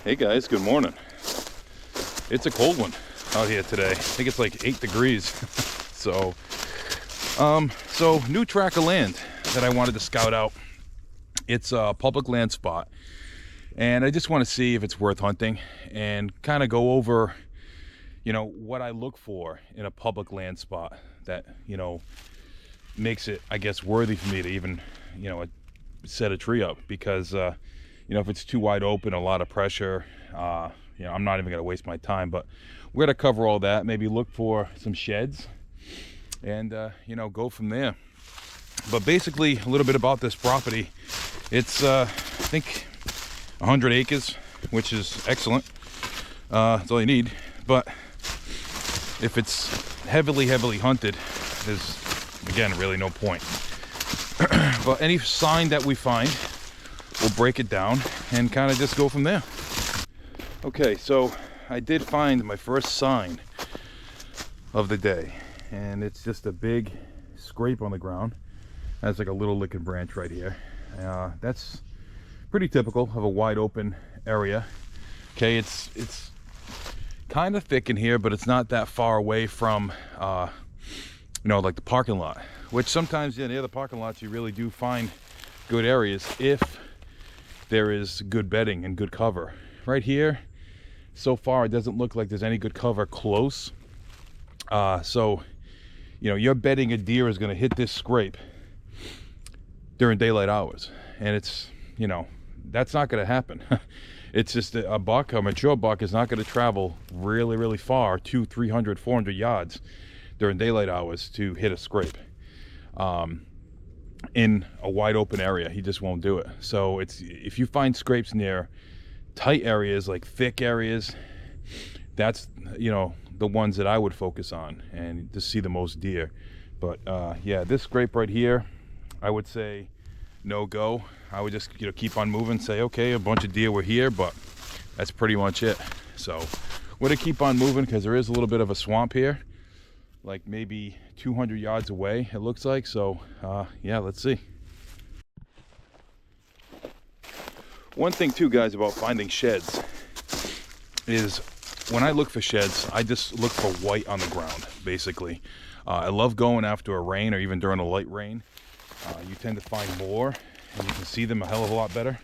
Hey guys, good morning. It's a cold one out here today. I think it's like 8 degrees. So new tract of land that I wanted to scout out. It's a public land spot, and I just want to see if it's worth hunting and kind of go over, what I look for in a public land spot that, makes it, I guess, worthy for me to even, set a tree up. Because if it's too wide open, a lot of pressure, I'm not even going to waste my time. But we're going to cover all that, maybe look for some sheds, and go from there. But basically, a little bit about this property. It's I think 100 acres, which is excellent. That's all you need. But if it's heavily hunted, there's, again, really no point. But any sign that we find, we'll break it down and kind of just go from there. Okay, so I did find my first sign of the day, and it's just a big scrape on the ground. That's like a little licking branch right here. That's pretty typical of a wide open area. Okay, it's kind of thick in here, but it's not that far away from like the parking lot, which sometimes near the parking lots you really do find good areas if there is good bedding and good cover. Right here, so far, it doesn't look like there's any good cover close. So you're betting a deer is going to hit this scrape during daylight hours, and it's that's not going to happen. It's just a mature buck is not going to travel really far, 200, 300, 400 yards during daylight hours to hit a scrape in a wide open area. He just won't do it. So if you find scrapes near tight areas, like thick areas, that's the ones that I would focus on and to see the most deer. But this scrape right here, I would say no go. I would just keep on moving, say okay, a bunch of deer were here, but that's pretty much it. So we're gonna keep on moving because there is a little bit of a swamp here, like maybe 200 yards away, it looks like. So let's see. One thing too, guys, about finding sheds is when I look for sheds, I just look for white on the ground, basically. I love going after a rain or even during a light rain. You tend to find more, and you can see them a hell of a lot better.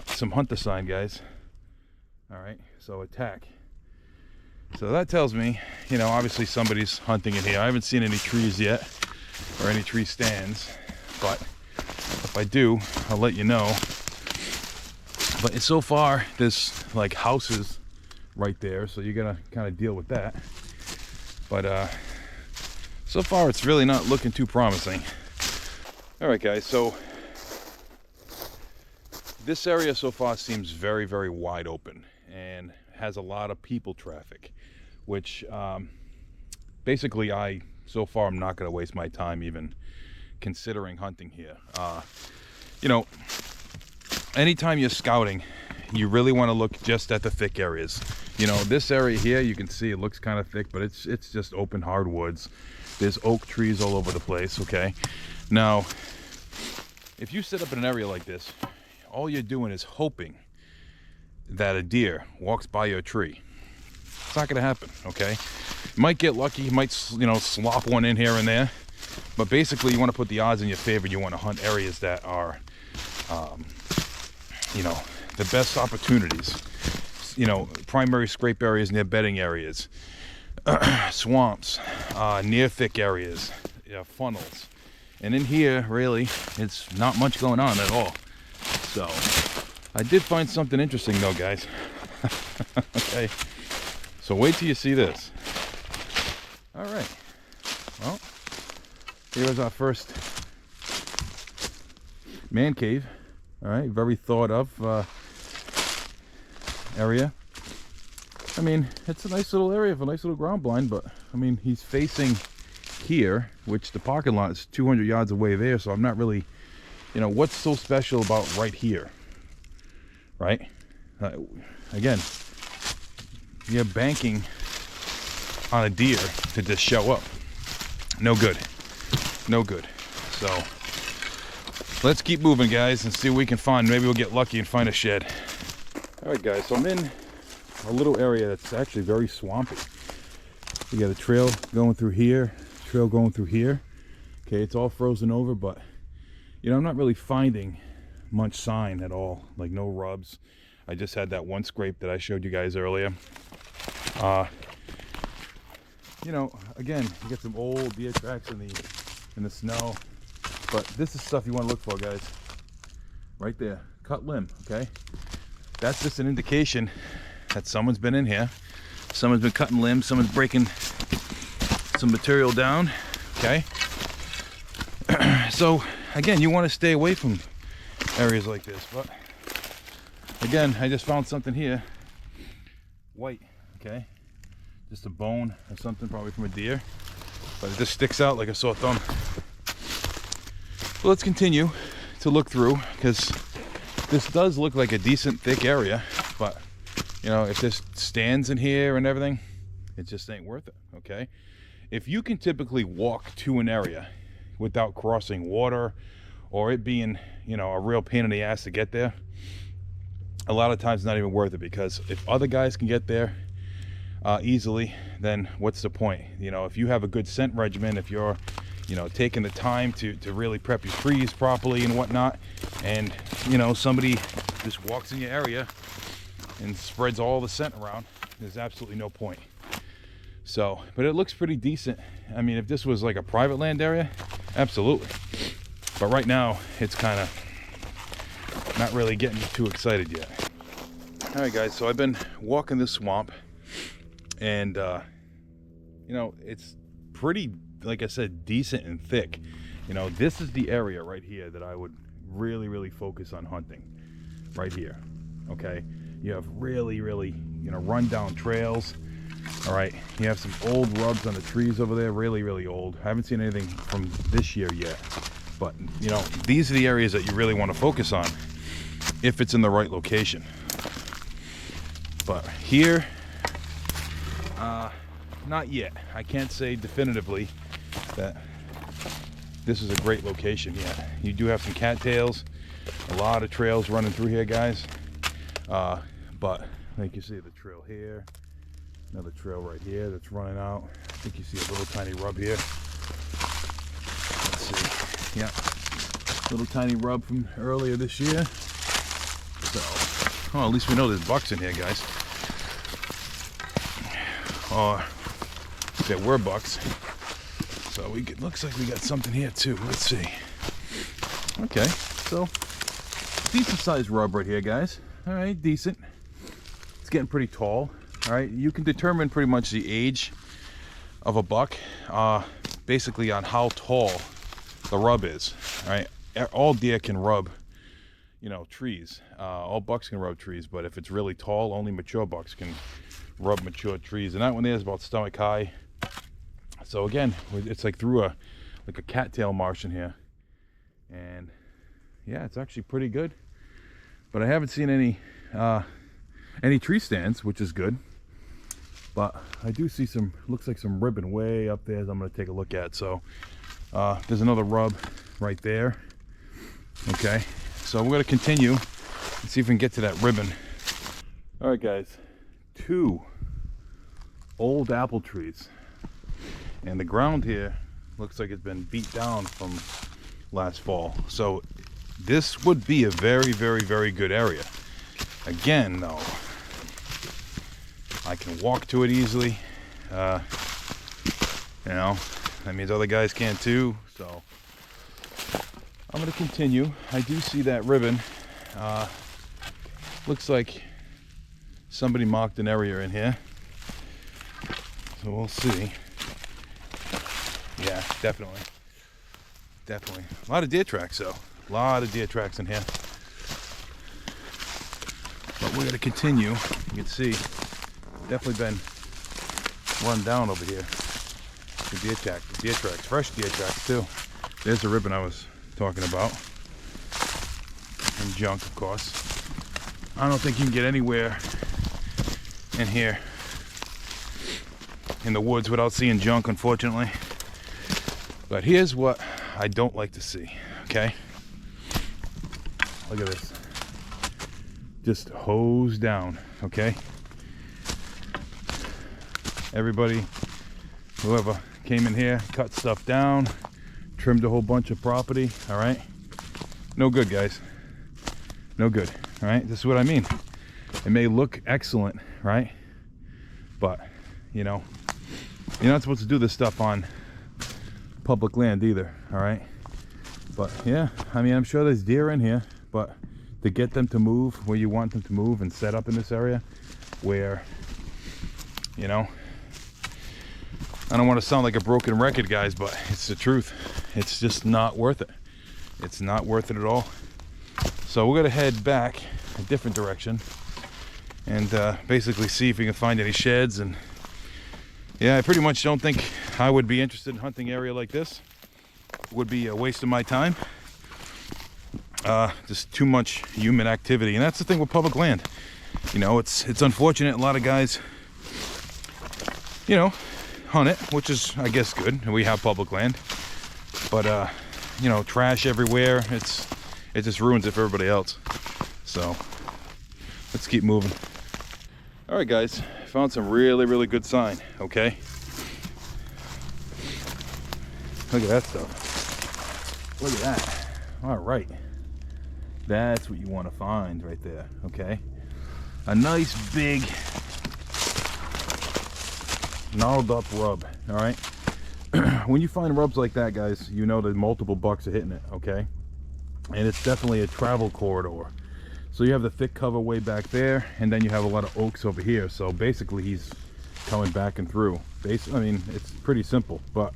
Some hunter sign, guys. All right, so attack. So that tells me, obviously somebody's hunting in here. I haven't seen any trees yet or any tree stands, but if I do, I'll let you know. But so far, there's like houses right there, so you're gonna kind of deal with that. But so far, it's really not looking too promising. All right, guys, so this area so far seems very wide open and has a lot of people traffic, which basically I'm not going to waste my time even considering hunting here. Anytime you're scouting, you really want to look just at the thick areas. This area here, you can see it looks kind of thick, but it's just open hardwoods. There's oak trees all over the place. Okay, now if you set up in an area like this, all you're doing is hoping that a deer walks by your tree. It's not going to happen. Okay, you might get lucky, you might slop one in here and there, but basically you want to put the odds in your favor. You want to hunt areas that are the best opportunities, primary scrape areas near bedding areas, swamps, near thick areas, funnels. And in here, really, it's not much going on at all. So I did find something interesting though, guys. Okay, so wait till you see this. All right, well, here's our first man cave. All right, very thought of area. I mean, it's a nice little area for a nice little ground blind, but I mean, he's facing here, which the parking lot is 200 yards away there, so I'm not really, what's so special about right here, right? Again, you're banking on a deer to just show up. No good. So let's keep moving, guys, and see what we can find. Maybe we'll get lucky and find a shed. All right, guys, so I'm in a little area that's actually very swampy. We got a trail going through here, trail going through here. Okay, it's all frozen over, but you know, I'm not really finding much sign at all, like no rubs. I just had that one scrape that I showed you guys earlier. You know, again, you get some old deer tracks in the snow, but this is stuff you want to look for, guys. Right there, cut limb. Okay, that's just an indication that someone's been in here. Someone's been cutting limbs. Someone's breaking some material down. Okay. So again, you want to stay away from areas like this. But again, I just found something here. White. Okay. Just a bone or something, probably from a deer. But it just sticks out like a sore thumb. So let's continue to look through, because this does look like a decent thick area, but you know, if this stands in here and everything, it just ain't worth it. Okay, if you can typically walk to an area without crossing water or it being, you know, a real pain in the ass to get there, a lot of times it's not even worth it, because if other guys can get there easily, then what's the point? You know, if you have a good scent regimen, if you're, you know, taking the time to really prep your trees properly and whatnot, and you know, somebody just walks in your area and spreads all the scent around, there's absolutely no point. So, but it looks pretty decent. I mean, if this was like a private land area, absolutely. But right now, it's kind of not really getting too excited yet. All right, guys, so I've been walking this swamp, and you know, it's pretty, like I said, decent and thick. You know, this is the area right here that I would really focus on hunting. Right here. Okay, you have really, you know, run down trails. All right, you have some old rubs on the trees over there, really old. I haven't seen anything from this year yet, but you know, these are the areas that you really want to focus on if it's in the right location. But here, not yet. I can't say definitively that this is a great location yet. You do have some cattails, a lot of trails running through here, guys. But like you see the trail here, another trail right here that's running out. I think you see a little tiny rub here. Let's see. Yeah, little tiny rub from earlier this year. So, oh, at least we know there's bucks in here, guys. Or there were bucks. So looks like we got something here too. Let's see. Okay, so decent sized rub right here, guys. All right, decent. It's getting pretty tall. All right, you can determine pretty much the age of a buck basically on how tall the rub is. All right, all deer can rub, you know, trees. All bucks can rub trees, but if it's really tall, only mature bucks can rub mature trees. And that one there is about stomach high. So again, it's like through a cattail marsh in here, and yeah, it's actually pretty good. But I haven't seen any tree stands, which is good. But I do see some, looks like some ribbon way up there that I'm going to take a look at. So there's another rub right there. Okay, so we're going to continue and see if we can get to that ribbon. All right, guys, 2 old apple trees. And the ground here looks like it's been beat down from last fall. So this would be a very good area. Again, though, I can walk to it easily. You know, that means other guys can too. So I'm going to continue. I do see that ribbon. Looks like somebody marked an area in here. So we'll see. Yeah, definitely. A lot of deer tracks, though. A lot of deer tracks in here. But we're going to continue. You can see, definitely been run down over here. The deer tracks, fresh deer tracks too. There's the ribbon I was talking about. And junk, of course. I don't think you can get anywhere in here in the woods without seeing junk, unfortunately. But here's what I don't like to see, okay? Look at this. just hose down, okay? Everybody, whoever came in here, cut stuff down, trimmed a whole bunch of property, all right? No good, guys. No good, all right? This is what I mean. It may look excellent, right? But, you know, you're not supposed to do this stuff on public land either, all right? But yeah, I mean, I'm sure there's deer in here, but to get them to move where you want them to move and set up in this area where, you know, I don't want to sound like a broken record, guys, but it's the truth. It's just not worth it. It's not worth it at all. So we're gonna head back a different direction and basically see if we can find any sheds. And yeah, I pretty much don't think I would be interested in hunting an area like this. It would be a waste of my time. Just too much human activity, and that's the thing with public land. You know, it's unfortunate. A lot of guys, you know, hunt it, which is, I guess, good. We have public land, but you know, trash everywhere. It just ruins it for everybody else. So let's keep moving. All right, guys, found some really good sign. Okay, look at that stuff. Look at that. All right, that's what you want to find right there. Okay, a nice big gnarled up rub. All right. When you find rubs like that, guys, you know that multiple bucks are hitting it. Okay, and it's definitely a travel corridor. So you have the thick cover way back there, and then you have a lot of oaks over here. So basically he's coming back and through. I mean, it's pretty simple. But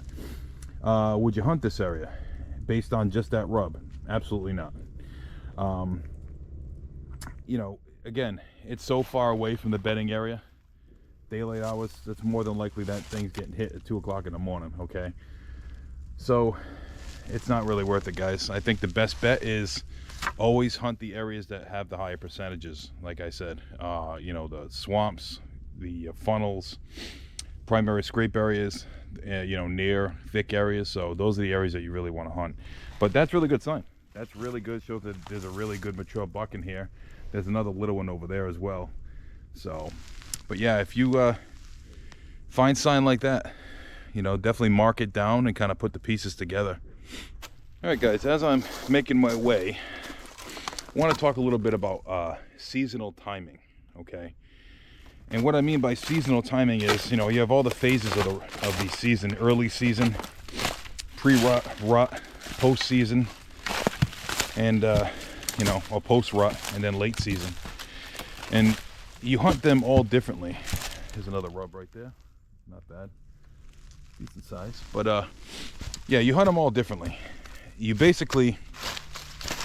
would you hunt this area based on just that rub? Absolutely not. You know, again, it's so far away from the bedding area. Daylight hours, that's more than likely that thing's getting hit at 2 o'clock in the morning. Okay, so it's not really worth it, guys. I think the best bet is always hunt the areas that have the higher percentages. Like I said, you know, the swamps, the funnels, primary scrape areas, you know, near thick areas. So those are the areas that you really want to hunt. But that's really good sign. That's really good. Shows that there's a really good mature buck in here. There's another little one over there as well. So, but yeah, if you find sign like that, you know, definitely mark it down and kind of put the pieces together. All right, guys, as I'm making my way, I want to talk a little bit about seasonal timing. Okay, and what I mean by seasonal timing is, you know, you have all the phases of the season: early season, pre-rut, rut, post-season, and you know, or post-rut, and then late season. And you hunt them all differently. Here's another rub right there. Not bad, decent size. But yeah, you hunt them all differently. You basically,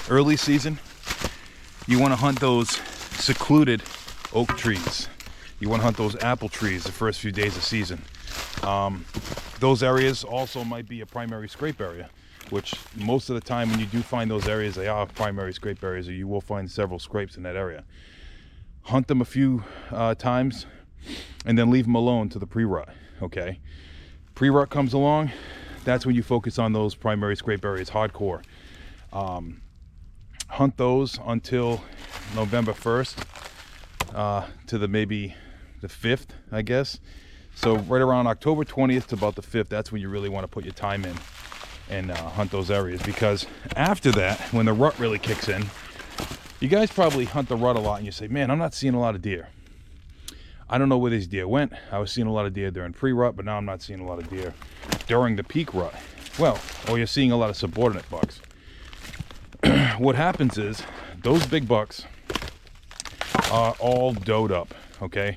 early season, you want to hunt those secluded oak trees. You want to hunt those apple trees the first few days of season. Those areas also might be a primary scrape area, which most of the time when you do find those areas, they are primary scrape areas, or you will find several scrapes in that area. Hunt them a few times and then leave them alone to the pre-rut. Okay, pre-rut comes along, that's when you focus on those primary scrape areas hardcore. Hunt those until November 1st to the maybe the 5th, I guess. So right around October 20th to about the 5th, that's when you really want to put your time in and hunt those areas. Because after that, when the rut really kicks in, you guys probably hunt the rut a lot and you say, man, I'm not seeing a lot of deer. I don't know where these deer went. I was seeing a lot of deer during pre-rut, but now I'm not seeing a lot of deer during the peak rut. Well, or you're seeing a lot of subordinate bucks. What happens is those big bucks are all doed up. Okay,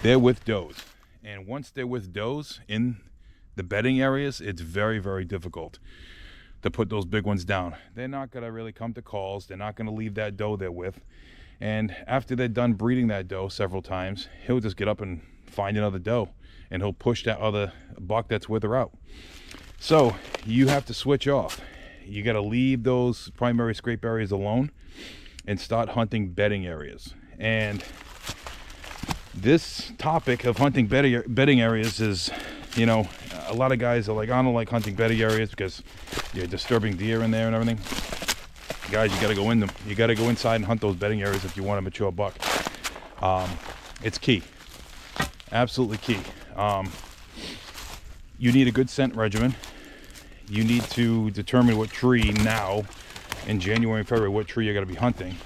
they're with does, and once they're with does in the bedding areas, it's very difficult to put those big ones down. They're not gonna really come to calls. They're not gonna leave that doe they're with, and after they're done breeding that doe several times, he'll just get up and find another doe, and he'll push that other buck that's with her out. So you have to switch off. You got to leave those primary scrape areas alone and start hunting bedding areas. And this topic of hunting bedding areas is, you know, a lot of guys are like, I don't like hunting bedding areas because you're disturbing deer in there and everything. guys, you got to go in them. You got to go inside and hunt those bedding areas if you want a mature buck. It's key, absolutely key. You need a good scent regimen. You need to determine what tree now in January and February, what tree you're going to be hunting,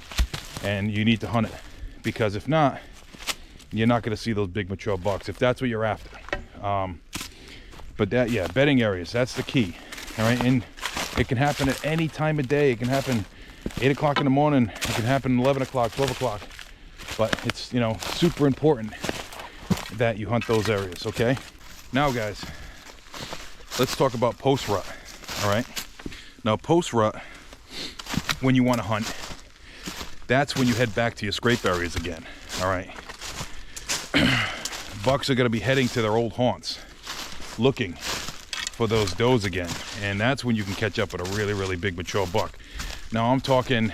and you need to hunt it, because if not, you're not going to see those big mature bucks if that's what you're after. But that, yeah, bedding areas, that's the key. All right, and it can happen at any time of day. It can happen 8 o'clock in the morning. It can happen 11 o'clock, 12 o'clock. But it's, you know, super important that you hunt those areas, okay? Now, guys, let's talk about post-rut, all right? Now, post-rut, when you want to hunt, that's when you head back to your scrape areas again, all right? Bucks are going to be heading to their old haunts, looking for those does again, and that's when you can catch up with a really, really big mature buck. Now, I'm talking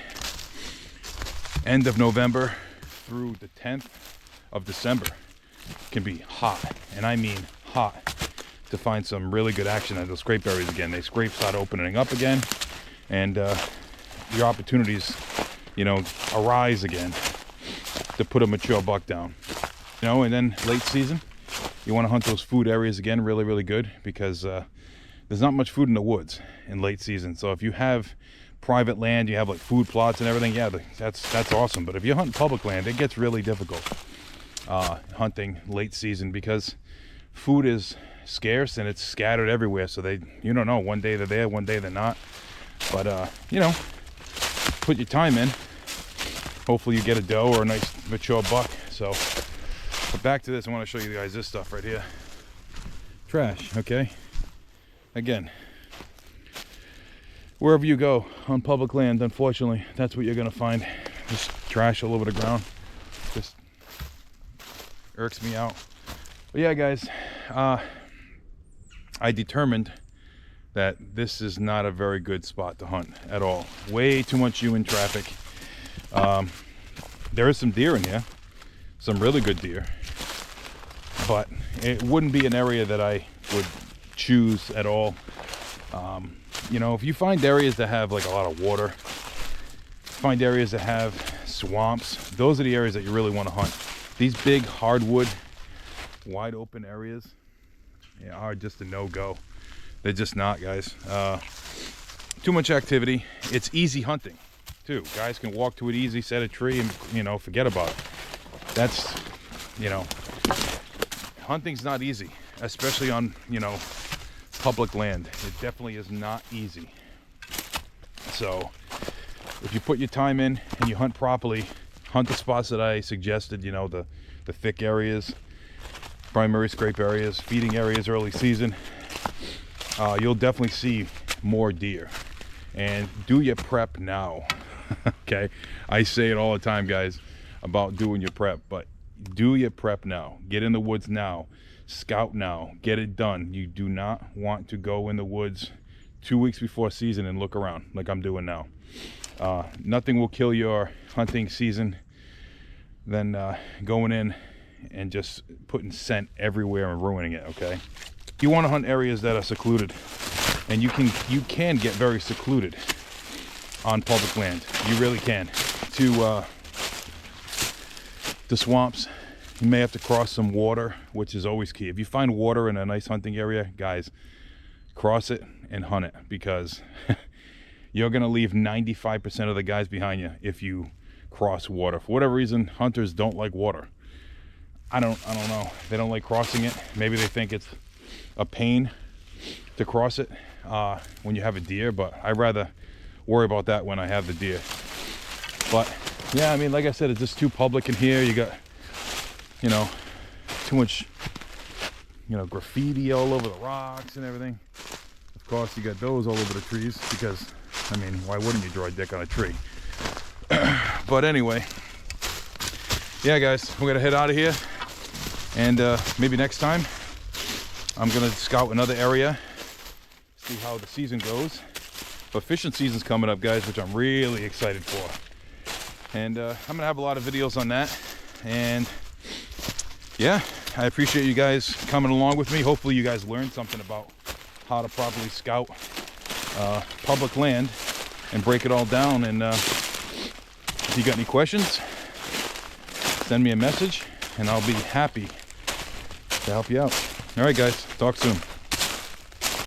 end of November through the 10th of December can be hot, and I mean hot, to find some really good action at those scrape areas again. They scrape start opening up again, and your opportunities, you know, arise again to put a mature buck down. You know, and then late season, you want to hunt those food areas again really, really good, because there's not much food in the woods in late season. So if you have private land, you have like food plots and everything, yeah, that's awesome. But if you hunt public land, it gets really difficult hunting late season, because food is scarce and it's scattered everywhere. So you don't know, one day they're there, one day they're not. But you know, put your time in. Hopefully you get a doe or a nice mature buck. So, but back to this, I want to show you guys this stuff right here. Trash, okay? Again, wherever you go on public land, unfortunately, that's what you're gonna find. Just trash all over the ground. Just irks me out. But yeah, guys, I determined that this is not a very good spot to hunt at all. Way too much human traffic. There is some deer in here, some really good deer, but it wouldn't be an area that I would choose at all. You know, if you find areas that have like a lot of water, find areas that have swamps, those are the areas that you really want to hunt. These big hardwood, wide open areas, yeah, are just a no-go. They're just not, guys. Too much activity. It's easy hunting too. Guys can walk to it easy, set a tree, and, you know, forget about it. That's, you know, hunting's not easy, especially on, you know, public land. It definitely is not easy. So if you put your time in and you hunt properly, hunt the spots that I suggested, you know, the thick areas, primary scrape areas, feeding areas early season, you'll definitely see more deer. And do your prep now. Okay, I say it all the time, guys, about doing your prep, but do your prep now. Get in the woods now. Scout now. Get it done. You do not want to go in the woods 2 weeks before season and look around like I'm doing now. Nothing will kill your hunting season than going in and just putting scent everywhere and ruining it. Okay, you want to hunt areas that are secluded, and you can get very secluded on public land. You really can. To the swamps, you may have to cross some water, which is always key. If you find water in a nice hunting area, guys, cross it and hunt it, because you're gonna leave 95% of the guys behind you if you cross water. For whatever reason, hunters don't like water. I don't know. They don't like crossing it. Maybe they think it's a pain to cross it when you have a deer, but I'd rather worry about that when I have the deer. But yeah, I mean, like I said, it's just too public in here. You got, you know, too much, you know, graffiti all over the rocks and everything. Of course, you got those all over the trees, because, I mean, why wouldn't you draw a dick on a tree? But anyway, yeah, guys, we're gonna head out of here, and maybe next time I'm gonna scout another area, see how the season goes. But fishing season's coming up, guys, which I'm really excited for, and I'm gonna have a lot of videos on that. And yeah, I appreciate you guys coming along with me. Hopefully you guys learned something about how to properly scout public land and break it all down. And if you got any questions, send me a message and I'll be happy to help you out. All right, guys, talk soon.